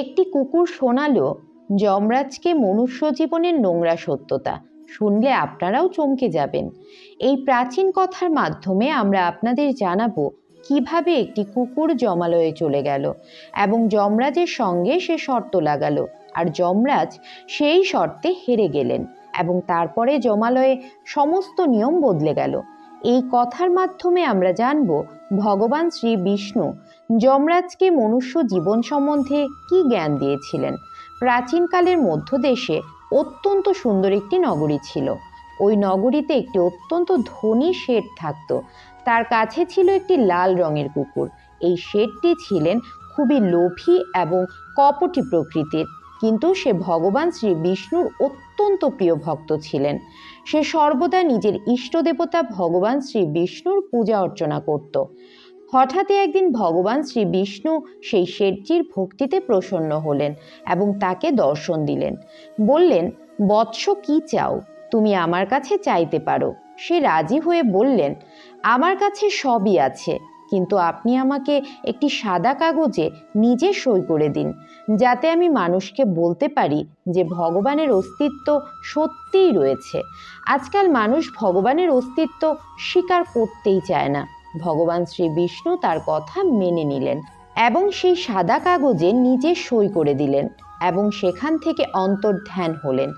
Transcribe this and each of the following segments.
একটি কুকুর শোনালো যমরাজকে মনুষ্য জীবনের নোংরা সত্যতা। শুনলে আপনারাও চমকে যাবেন। এই প্রাচীন কথার মাধ্যমে আমরা আপনাদের জানাবো কিভাবে একটি কুকুর যমালয়ে চলে গেল এবং যমরাজের সঙ্গে সে শর্ত লাগালো, আর যমরাজ সেই শর্তে হেরে গেলেন এবং তারপরে যমালয়ে সমস্ত নিয়ম বদলে গেল। এই কথার মাধ্যমে আমরা জানব ভগবান শ্রী বিষ্ণু যমরাজকে মনুষ্য জীবন সম্বন্ধে কি জ্ঞান দিয়েছিলেন। প্রাচীনকালের মধ্যদেশে অত্যন্ত সুন্দর একটি নগরী ছিল। ওই নগরীতে একটি অত্যন্ত ধনী শেঠ থাকত। তার কাছে ছিল একটি লাল রঙের কুকুর। এই শেঠটি ছিলেন খুবই লোভী এবং কপটি প্রকৃতির, কিন্তু সে ভগবান শ্রী বিষ্ণুর অত্যন্ত প্রিয় ভক্ত ছিলেন। সে সর্বদা নিজের ইষ্টদেবতা ভগবান শ্রী বিষ্ণুর পূজা অর্চনা করত। হঠাৎই একদিন ভগবান শ্রী বিষ্ণু সেই শেঠজির ভক্তিতে প্রসন্ন হলেন এবং তাকে দর্শন দিলেন। বললেন, বৎস, কি চাও? তুমি আমার কাছে চাইতে পারো। সে রাজি হয়ে বললেন, আমার কাছে সবই আছে, কিন্তু আপনি আমাকে একটি সাদা কাগজে নিজে সই করে দিন, যাতে আমি মানুষকে বলতে পারি যে ভগবানের অস্তিত্ব সত্যিই রয়েছে। আজকাল মানুষ ভগবানের অস্তিত্ব স্বীকার করতেই চায় না। ভগবান শ্রী বিষ্ণু তার কথা মেনে নিলেন এবং সেই সাদা কাগজে নিজে সই করে দিলেন এবং সেখান থেকে অন্তর্ধান হলেন।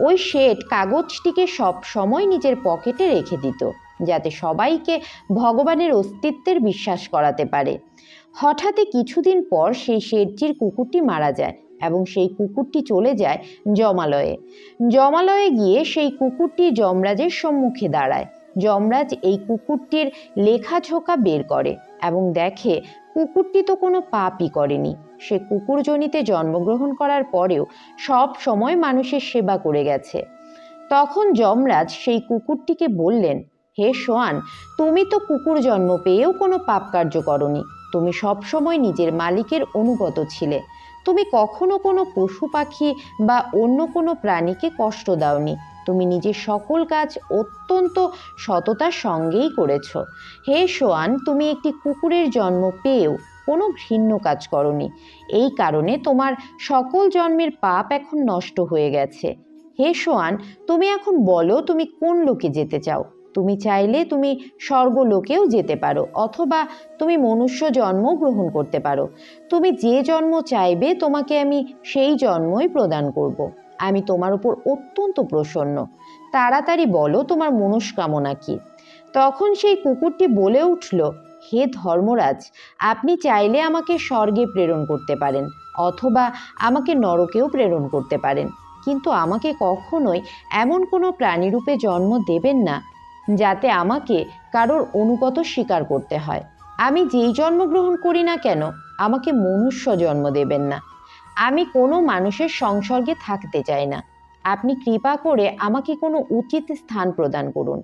ওই শেঠ কাগজটিকে সব সময় নিজের পকেটে রেখে দিত, যাতে সবাইকে ভগবানের অস্তিত্বের বিশ্বাস করাতে পারে। হঠাৎই কিছুদিন পর সেই শেঠজির কুকুরটি মারা যায় এবং সেই কুকুরটি চলে যায় যমালয়ে। যমালয়ে গিয়ে সেই কুকুরটি যমরাজের সম্মুখে দাঁড়ায়। যমরাজ এই কুকুরটির লেখাঝোকা বের করে এবং দেখে কুকুরটি তো কোনো পাপই করেনি। সে কুকুরজনিতে জন্মগ্রহণ করার পরেও সব সময় মানুষের সেবা করে গেছে। তখন যমরাজ সেই কুকুরটিকে বললেন, হে সোয়ান, তুমি তো কুকুর জন্ম পেয়েও কোনো পাপ কার্য করনি। তুমি সবসময় নিজের মালিকের অনুগত ছিলে। তুমি কখনো কোনো পশু পাখি বা অন্য কোনো প্রাণীকে কষ্ট দাওনি। তুমি নিজের সকল কাজ অত্যন্ত সততার সঙ্গেই করেছ। হে সোয়ান, তুমি একটি কুকুরের জন্ম পেয়েও কোনো ঘৃণ্য কাজ করনি। এই কারণে তোমার সকল জন্মের পাপ এখন নষ্ট হয়ে গেছে। হে সোয়ান, তুমি এখন বলো তুমি কোন লোকে যেতে চাও। তুমি চাইলে তুমি স্বর্গলোকেও যেতে পারো, অথবা তুমি মনুষ্য জন্ম গ্রহণ করতে পারো। তুমি যে জন্ম চাইবে তোমাকে আমি সেই জন্মই প্রদান করব। আমি তোমার উপর অত্যন্ত প্রসন্ন। তাড়াতাড়ি বলো তোমার মনস্কামনা কি। তখন সেই কুকুরটি বলে উঠল, হে ধর্মরাজ, আপনি চাইলে আমাকে স্বর্গে প্রেরণ করতে পারেন, অথবা আমাকে নরকেও প্রেরণ করতে পারেন, কিন্তু আমাকে কখনোই এমন কোনো প্রাণীরূপে জন্ম দেবেন না যাতে আমাকে কারোর অনুগত স্বীকার করতে হয়। আমি যেই জন্মগ্রহণ করি না কেন, আমাকে মনুষ্য জন্ম দেবেন না। আমি কোনো মানুষের সংসর্গে থাকতে চাই না। আপনি কৃপা করে আমাকে কোনো উচিত স্থান প্রদান করুন।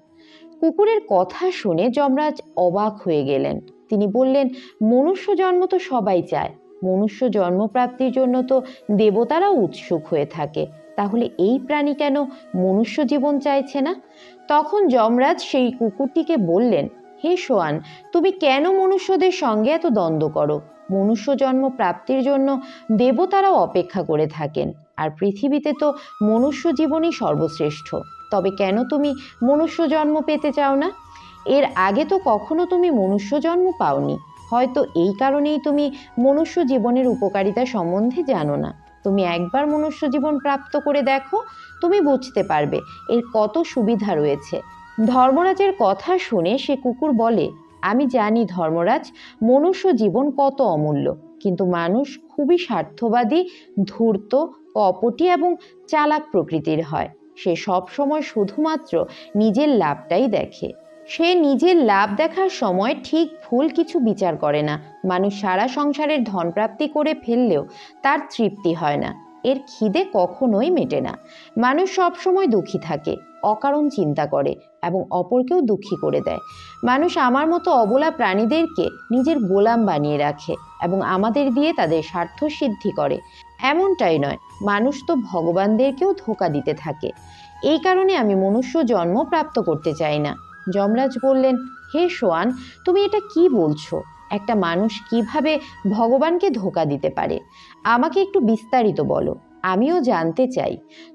কুকুরের কথা শুনে যমরাজ অবাক হয়ে গেলেন। তিনি বললেন, মনুষ্য জন্ম তো সবাই চায়। মনুষ্য জন্মপ্রাপ্তির জন্য তো দেবতারাও উৎসুক হয়ে থাকে। তাহলে এই প্রাণী কেন মনুষ্য জীবন চাইছে না? তখন যমরাজ সেই কুকুরটিকে বললেন, হে সোয়ান, তুমি কেন মনুষ্যদের সঙ্গে এত দ্বন্দ্ব করো? মনুষ্য জন্ম প্রাপ্তির জন্য দেবতারাও অপেক্ষা করে থাকেন, আর পৃথিবীতে তো মনুষ্য জীবনই সর্বশ্রেষ্ঠ। তবে কেন তুমি মনুষ্য জন্ম পেতে চাও না? এর আগে তো কখনো তুমি মনুষ্য জন্ম পাওনি। হয়তো এই কারণেই তুমি মনুষ্য জীবনের উপকারিতা সম্বন্ধে জানো না। তুমি একবার মনুষ্য জীবন প্রাপ্ত করে দেখো, তুমি বুঝতে পারবে এর কত সুবিধা রয়েছে। ধর্মরাজের কথা শুনে সে কুকুর বলে, আমি জানি ধর্মরাজ, মনুষ্য জীবন কত অমূল্য, কিন্তু মানুষ খুবই স্বার্থবাদী, ধূর্ত, কপটি এবং চালাক প্রকৃতির হয়। সে সব সময় শুধুমাত্র নিজের লাভটাই দেখে। সে নিজের লাভ দেখার সময় ঠিক ভুল কিছু বিচার করে না। মানুষ সারা সংসারের ধনপ্রাপ্তি করে ফেললেও তার তৃপ্তি হয় না। এর খিদে কখনোই মেটে না। মানুষ সবসময় দুঃখী থাকে, অকারণ চিন্তা করে এবং অপরকেও দুঃখী করে দেয়। মানুষ আমার মতো অবলা প্রাণীদেরকে নিজের গোলাম বানিয়ে রাখে এবং আমাদের দিয়ে তাদের স্বার্থ সিদ্ধি করে। এমনটাই নয়, মানুষ তো ভগবানদেরকেও ধোঁকা দিতে থাকে। এই কারণে আমি মনুষ্য জন্ম প্রাপ্ত করতে চাই না। যমরাজ বললেন, হে সোয়ান, তুমি এটা কি বলছো? একটা মানুষ কিভাবে ভগবানকে ধোঁকা দিতে পারে? আমাকে একটু বিস্তারিত বলো, আমিও জানতে চাই।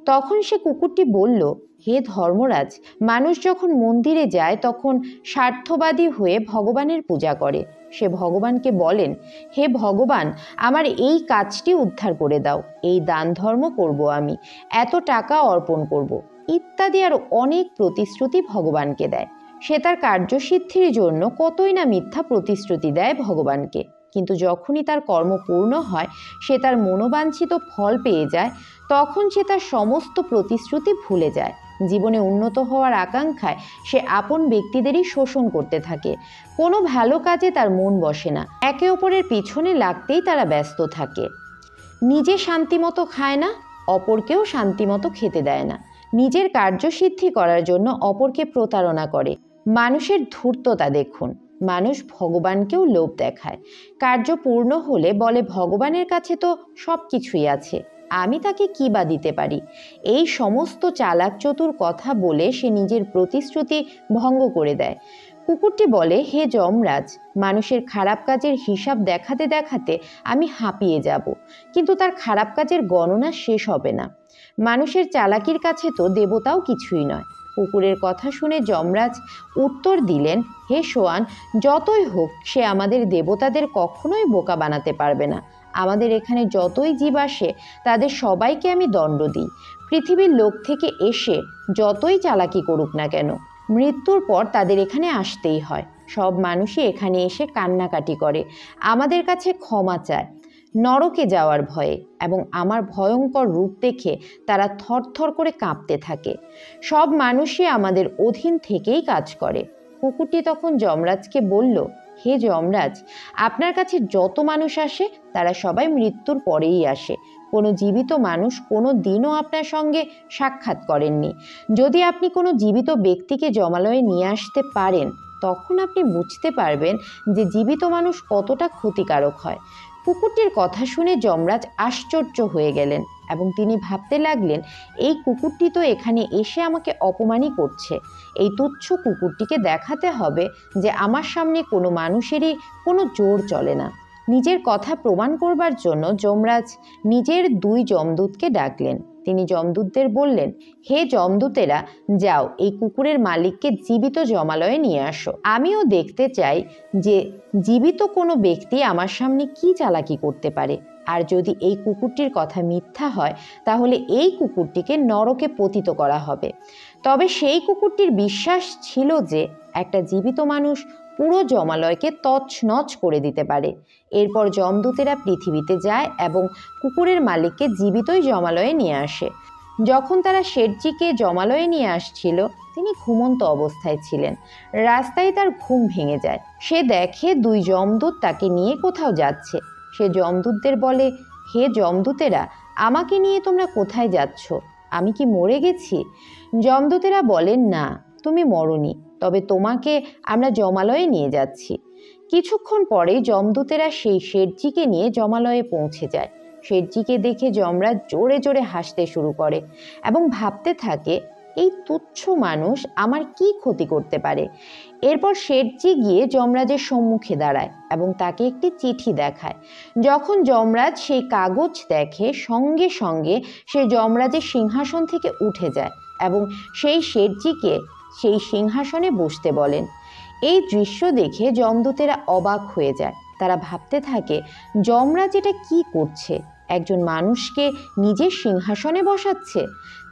তখন সে কুকুরটি বলল, হে ধর্মরাজ, মানুষ যখন মন্দিরে যায় তখন স্বার্থবাদী হয়ে ভগবানের পূজা করে। সে ভগবানকে বলেন, হে ভগবান, আমার এই কাজটি উদ্ধার করে দাও, এই দান ধর্ম করব, আমি এত টাকা অর্পণ করব, ইত্যাদি আরও অনেক প্রতিশ্রুতি ভগবানকে দেয়। সে তার কার্যসিদ্ধির জন্য কতই না মিথ্যা প্রতিশ্রুতি দেয় ভগবানকে, কিন্তু যখনই তার কর্ম পূর্ণ হয়, সে তার মনোবাঞ্ছিত ফল পেয়ে যায়, তখন সে তার সমস্ত প্রতিশ্রুতি ভুলে যায়। জীবনে উন্নত হওয়ার আকাঙ্ক্ষায় সে আপন ব্যক্তিদেরই শোষণ করতে থাকে। কোনো ভালো কাজে তার মন বসে না, একে অপরের পিছনে লাগতেই তারা ব্যস্ত থাকে। নিজে শান্তিমতো খায় না, অপরকেও শান্তিমতো খেতে দেয় না। নিজের কার্যসিদ্ধি করার জন্য অপরকে প্রতারণা করে। মানুষের ধূর্ততা দেখুন। মানুষ ভগবানকেও লোভ দেখায়। কার্য পূর্ণ হলে বলে, ভগবানের কাছে তো সব কিছুই আছে, আমি তাকে কি বা দিতে পারি। এই সমস্ত চালাক চতুর কথা বলে সে নিজের প্রতিশ্রুতি ভঙ্গ করে দেয়। কুকুরটি বলে, হে যমরাজ, মানুষের খারাপ কাজের হিসাব দেখাতে দেখাতে আমি হাঁপিয়ে যাব, কিন্তু তার খারাপ কাজের গণনা শেষ হবে না। মানুষের চালাকির কাছে তো দেবতাও কিছুই নয়। কুকুরের কথা শুনে যমরাজ উত্তর দিলেন, হে সোয়ান, যতই হোক সে আমাদের দেবতাদের কখনোই বোকা বানাতে পারবে না। আমাদের এখানে যতই জীব আসে তাদের সবাইকে আমি দণ্ড দিই। পৃথিবীর লোক থেকে এসে যতই চালাকি করুক না কেন, মৃত্যুর পর তাদের এখানে আসতেই হয়। সব মানুষই এখানে এসে কান্নাকাটি করে, আমাদের কাছে ক্ষমা চায় নরকে যাওয়ার ভয়ে, এবং আমার ভয়ঙ্কর রূপ দেখে তারা থরথর করে কাঁপতে থাকে। সব মানুষই আমাদের অধীন থেকেই কাজ করে। কুকুরটি তখন যমরাজকে বলল, হে যমরাজ, আপনার কাছে যত মানুষ আসে তারা সবাই মৃত্যুর পরেই আসে। কোনো জীবিত মানুষ কোনো দিনও আপনার সঙ্গে সাক্ষাৎ করেননি। যদি আপনি কোনো জীবিত ব্যক্তিকে যমালয়ে নিয়ে আসতে পারেন, তখন আপনি বুঝতে পারবেন যে জীবিত মানুষ কতটা ক্ষতিকারক হয়। কুকুরটির কথা শুনে যমরাজ আশ্চর্য হয়ে গেলেন এবং তিনি ভাবতে লাগলেন, এই কুকুরটি তো এখানে এসে আমাকে অপমানই করছে। এই তুচ্ছ কুকুরটিকে দেখাতে হবে যে আমার সামনে কোনো মানুষেরই কোনো জোর চলে না। নিজের কথা প্রমাণ করবার জন্য যমরাজ নিজের 2 যমদূতকে ডাকলেন। তিনি যমদূতদের বললেন, হে যমদূতেরা, যাও এই কুকুরের মালিককে জীবিত যমালয়ে নিয়ে আসো। আমিও দেখতে চাই যে জীবিত কোনো ব্যক্তি আমার সামনে কি চালাকি করতে পারে। আর যদি এই কুকুরটির কথা মিথ্যা হয়, তাহলে এই কুকুরটিকে নরকে পতিত করা হবে। তবে সেই কুকুরটির বিশ্বাস ছিল যে একটা জীবিত মানুষ পুরো যমালয়কে তছনছ করে দিতে পারে। এরপর যমদূতেরা পৃথিবীতে যায় এবং কুকুরের মালিককে জীবিতই যমালয়ে নিয়ে আসে। যখন তারা শেঠজিকে যমালয়ে নিয়ে আসছিল, তিনি ঘুমন্ত অবস্থায় ছিলেন। রাস্তায় তার ঘুম ভেঙে যায়। সে দেখে 2 যমদূত তাকে নিয়ে কোথাও যাচ্ছে। সে যমদূতদের বলে, হে যমদূতেরা, আমাকে নিয়ে তোমরা কোথায় যাচ্ছ? আমি কি মরে গেছি? যমদূতেরা বলেন, না, তুমি মরনি, তবে তোমাকে আমরা যমালয়ে নিয়ে যাচ্ছি। কিছুক্ষণ পরে যমদূতেরা সেই শেঠজিকে নিয়ে যমালয়ে পৌঁছে যায়। শেঠজিকে দেখে যমরাজ জোরে জোরে হাসতে শুরু করে এবং ভাবতে থাকে, এই তুচ্ছ মানুষ আমার কি ক্ষতি করতে পারে। এরপর শেঠজি গিয়ে যমরাজের সম্মুখে দাঁড়ায় এবং তাকে একটি চিঠি দেখায়। যখন যমরাজ সেই কাগজ দেখে, সঙ্গে সঙ্গে সে যমরাজের সিংহাসন থেকে উঠে যায় এবং সেই শেঠজিকে সেই সিংহাসনে বসতে বলেন। এই দৃশ্য দেখে যমদূতেরা অবাক হয়ে যায়। তারা ভাবতে থাকে, যমরাজ এটা কি করছে? একজন মানুষকে নিজের সিংহাসনে বসাচ্ছে।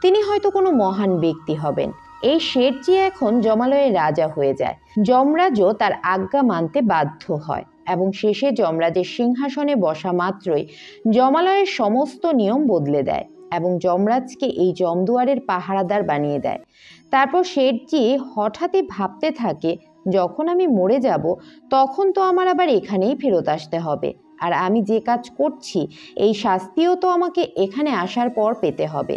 তিনি হয়তো কোনো মহান ব্যক্তি হবেন। এই শেঠজি এখন যমালয়ের রাজা হয়ে যায়। যমরাজও তার আজ্ঞা মানতে বাধ্য হয় এবং শেষে যমরাজের সিংহাসনে বসা মাত্রই যমালয়ের সমস্ত নিয়ম বদলে দেয় এবং যমরাজকে এই যমদুয়ারের পাহারাদার বানিয়ে দেয়। তারপর শেঠজি হঠাৎই ভাবতে থাকে, যখন আমি মরে যাব তখন তো আমার আবার এখানেই ফেরত আসতে হবে, আর আমি যে কাজ করছি এই শাস্তিও তো আমাকে এখানে আসার পর পেতে হবে।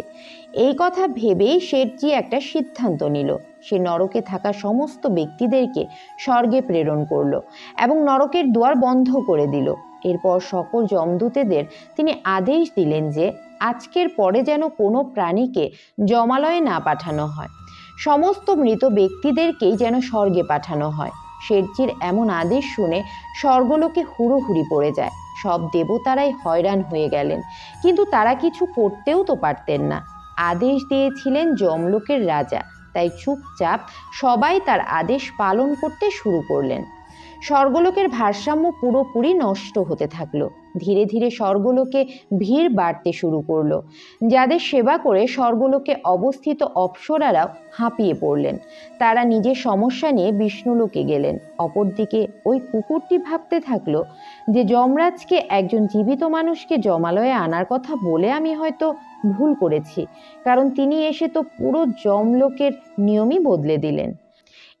এই কথা ভেবেই শেঠজি একটা সিদ্ধান্ত নিল। সে নরকে থাকা সমস্ত ব্যক্তিদেরকে স্বর্গে প্রেরণ করলো এবং নরকের দুয়ার বন্ধ করে দিল। এরপর সকল যমদূতেদের তিনি আদেশ দিলেন যে আজকের পরে যেন কোনো প্রাণীকে যমালয়ে না পাঠানো হয়। সমস্ত মৃত ব্যক্তিদেরকেই যেন স্বর্গে পাঠানো হয়। শেঠজির এমন আদেশ শুনে স্বর্গলোকে হুড়োহুড়ি পড়ে যায়। সব দেবতারাই হয়রান হয়ে গেলেন, কিন্তু তারা কিছু করতেও তো পারতেন না। আদেশ দিয়েছিলেন যমলোকের রাজা, তাই চুপচাপ সবাই তার আদেশ পালন করতে শুরু করলেন। স্বর্গলোকের ভারসাম্য পুরোপুরি নষ্ট হতে থাকলো। ধীরে ধীরে স্বর্গলোকে ভিড় বাড়তে শুরু করলো। যাদের সেবা করে স্বর্গলোকে অবস্থিত অপ্সরারাও হাঁপিয়ে পড়লেন। তারা নিজের সমস্যা নিয়ে বিষ্ণুলোকে গেলেন। অপরদিকে ওই কুকুরটি ভাবতে থাকলো যে যমরাজকে একজন জীবিত মানুষকে যমালয়ে আনার কথা বলে আমি হয়তো ভুল করেছি, কারণ তিনি এসে তো পুরো যমলোকের নিয়মই বদলে দিলেন।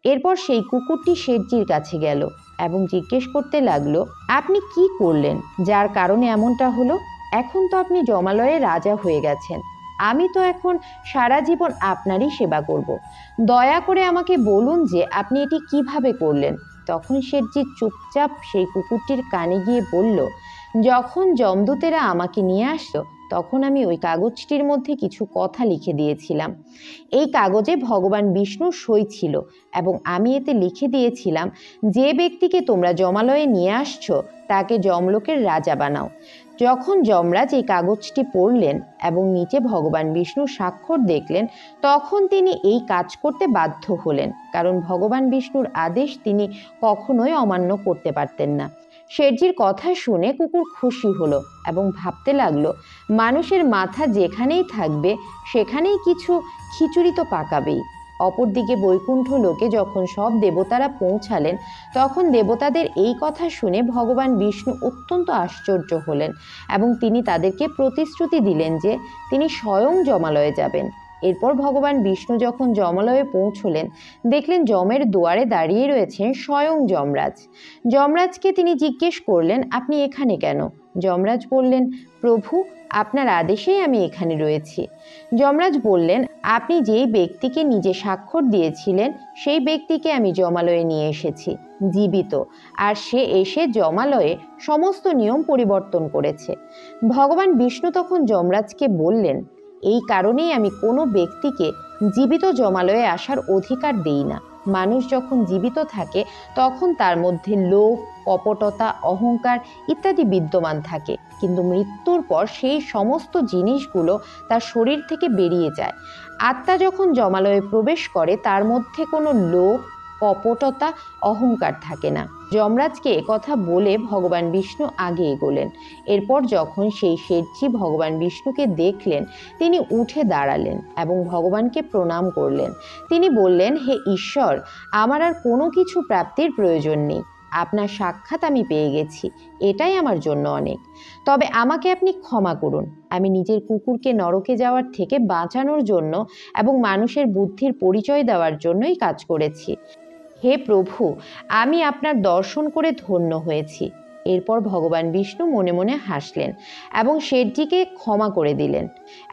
এরপর সেই কুকুরটি শেঠজির কাছে গেল এবং জিজ্ঞেস করতে লাগলো, আপনি কি করলেন যার কারণে এমনটা হলো? এখন তো আপনি যমালয়ে রাজা হয়ে গেছেন, আমি তো এখন সারা জীবন আপনারই সেবা করব। দয়া করে আমাকে বলুন যে আপনি এটি কিভাবে করলেন। তখন শেঠজি চুপচাপ সেই কুকুরটির কানে গিয়ে বলল, যখন যমদূতেরা আমাকে নিয়ে আসলো তখন আমি ওই কাগজটির মধ্যে কিছু কথা লিখে দিয়েছিলাম। এই কাগজে ভগবান বিষ্ণুর সই ছিল এবং আমি এতে লিখে দিয়েছিলাম, যে ব্যক্তিকে তোমরা যমালয়ে নিয়ে আসছো তাকে যমলোকের রাজা বানাও। যখন যমরাজ এই কাগজটি পড়লেন এবং নিচে ভগবান বিষ্ণুর স্বাক্ষর দেখলেন, তখন তিনি এই কাজ করতে বাধ্য হলেন, কারণ ভগবান বিষ্ণুর আদেশ তিনি কখনোই অমান্য করতে পারতেন না। শেঠজির কথা শুনে কুকুর খুশি হলো এবং ভাবতে লাগলো, মানুষের মাথা যেখানেই থাকবে সেখানেই কিছু খিচুড়ি তো পাকাবেই। অপরদিকে বৈকুণ্ঠ লোকে যখন সব দেবতারা পৌঁছালেন, তখন দেবতাদের এই কথা শুনে ভগবান বিষ্ণু অত্যন্ত আশ্চর্য হলেন এবং তিনি তাদেরকে প্রতিশ্রুতি দিলেন যে তিনি স্বয়ং যমালয়ে যাবেন। এরপর ভগবান বিষ্ণু যখন যমালয়ে পৌঁছলেন, দেখলেন যমের দুয়ারে দাঁড়িয়ে রয়েছেন স্বয়ং যমরাজ। যমরাজকে তিনি জিজ্ঞেস করলেন, আপনি এখানে কেন? যমরাজ বললেন, প্রভু, আপনার আদেশেই আমি এখানে রয়েছি। যমরাজ বললেন, আপনি যেই ব্যক্তিকে নিজে স্বাক্ষর দিয়েছিলেন সেই ব্যক্তিকে আমি যমালয়ে নিয়ে এসেছি জীবিত, আর সে এসে যমালয়ে সমস্ত নিয়ম পরিবর্তন করেছে। ভগবান বিষ্ণু তখন যমরাজকে বললেন, এই কারণেই আমি কোনো ব্যক্তিকে জীবিত যমালয়ে আসার অধিকার দেই না। মানুষ যখন জীবিত থাকে তখন তার মধ্যে লোভ, কপটতা, অহংকার ইত্যাদি বিদ্যমান থাকে, কিন্তু মৃত্যুর পর সেই সমস্ত জিনিসগুলো তার শরীর থেকে বেরিয়ে যায়। আত্মা যখন যমালয়ে প্রবেশ করে তার মধ্যে কোনো লোভ, কপটতা, অহংকার থাকে না। যমরাজকে একথা বলে ভগবান বিষ্ণু আগে এগোলেন। এরপর যখন সেই শেঠজি ভগবান বিষ্ণুকে দেখলেন, তিনি উঠে দাঁড়ালেন এবং ভগবানকে প্রণাম করলেন। তিনি বললেন, হে ঈশ্বর, আমার আর কোনো কিছু প্রাপ্তির প্রয়োজন নেই। আপনার সাক্ষাৎ আমি পেয়ে গেছি, এটাই আমার জন্য অনেক। তবে আমাকে আপনি ক্ষমা করুন, আমি নিজের কুকুরকে নরকে যাওয়ার থেকে বাঁচানোর জন্য এবং মানুষের বুদ্ধির পরিচয় দেওয়ার জন্যই কাজ করেছি। হে প্রভু, আমি আপনার দর্শন করে ধন্য হয়েছি। এরপর ভগবান বিষ্ণু মনে মনে হাসলেন এবং শেঠজিকে ক্ষমা করে দিলেন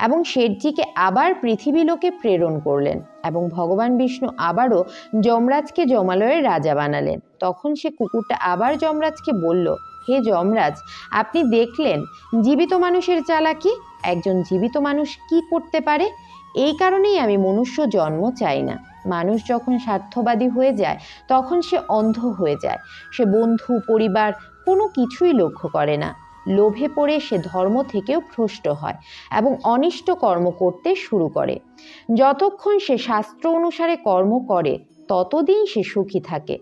এবং শেঠজিকে আবার পৃথিবীলোকে প্রেরণ করলেন এবং ভগবান বিষ্ণু আবারও যমরাজকে যমালয়ের রাজা বানালেন। তখন সে কুকুরটা আবার যমরাজকে বলল, হে যমরাজ, আপনি দেখলেন জীবিত মানুষের চালাকি। একজন জীবিত মানুষ কি করতে পারে? এই কারণেই আমি মনুষ্য জন্ম চাই না। মানুষ যখন স্বার্থবাদী হয়ে যায় তখন সে অন্ধ হয়ে যায়। সে বন্ধু, পরিবার কোনো কিছুই লক্ষ্য করে না। লোভে পড়ে সে ধর্ম থেকেও ভ্রষ্ট হয় এবং অনিষ্ট কর্ম করতে শুরু করে। যতক্ষণ সে শাস্ত্র অনুসারে কর্ম করে ততদিন সে সুখী থাকে,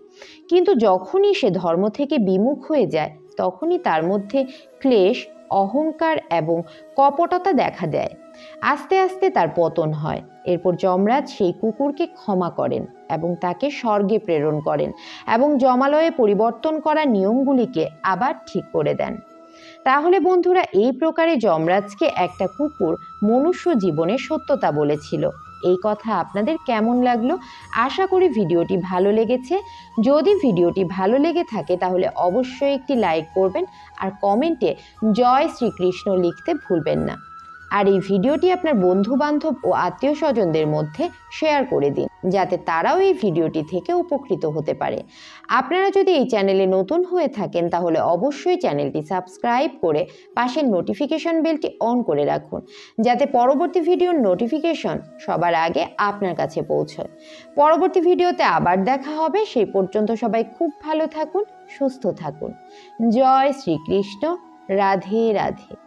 কিন্তু যখনই সে ধর্ম থেকে বিমুখ হয়ে যায় তখনই তার মধ্যে ক্লেশ, অহংকার এবং কপটতা দেখা দেয়। আস্তে আস্তে তার পতন হয়। এরপর যমরাজ সেই কুকুরকে ক্ষমা করেন এবং তাকে স্বর্গে প্রেরণ করেন এবং যমালয়ে পরিবর্তন করা নিয়মগুলিকে আবার ঠিক করে দেন। তাহলে বন্ধুরা, এই প্রকারে যমরাজকে একটা কুকুর মনুষ্য জীবনের সত্যতা বলেছিল। এই কথা আপনাদের কেমন লাগলো? আশা করি ভিডিওটি ভালো লেগেছে। যদি ভিডিওটি ভালো লেগে থাকে তাহলে অবশ্যই একটি লাইক করবেন আর কমেন্টে জয় শ্রীকৃষ্ণ লিখতে ভুলবেন না। আর এই ভিডিওটি আপনার বন্ধু বান্ধব ও আত্মীয় স্বজনদের মধ্যে শেয়ার করে দিন। যাতে তারাও এই ভিডিওটি থেকে উপকৃত হতে পারে। আপনারা যদি এই চ্যানেলে নতুন হয়ে থাকেন তাহলে অবশ্যই চ্যানেলটি সাবস্ক্রাইব করে পাশের নোটিফিকেশন বেলটি অন করে রাখুন, যাতে পরবর্তী ভিডিওর নোটিফিকেশন সবার আগে আপনার কাছে পৌঁছয়। পরবর্তী ভিডিওতে আবার দেখা হবে। সেই পর্যন্ত সবাই খুব ভালো থাকুন, সুস্থ থাকুন। জয় শ্রীকৃষ্ণ। রাধে রাধে।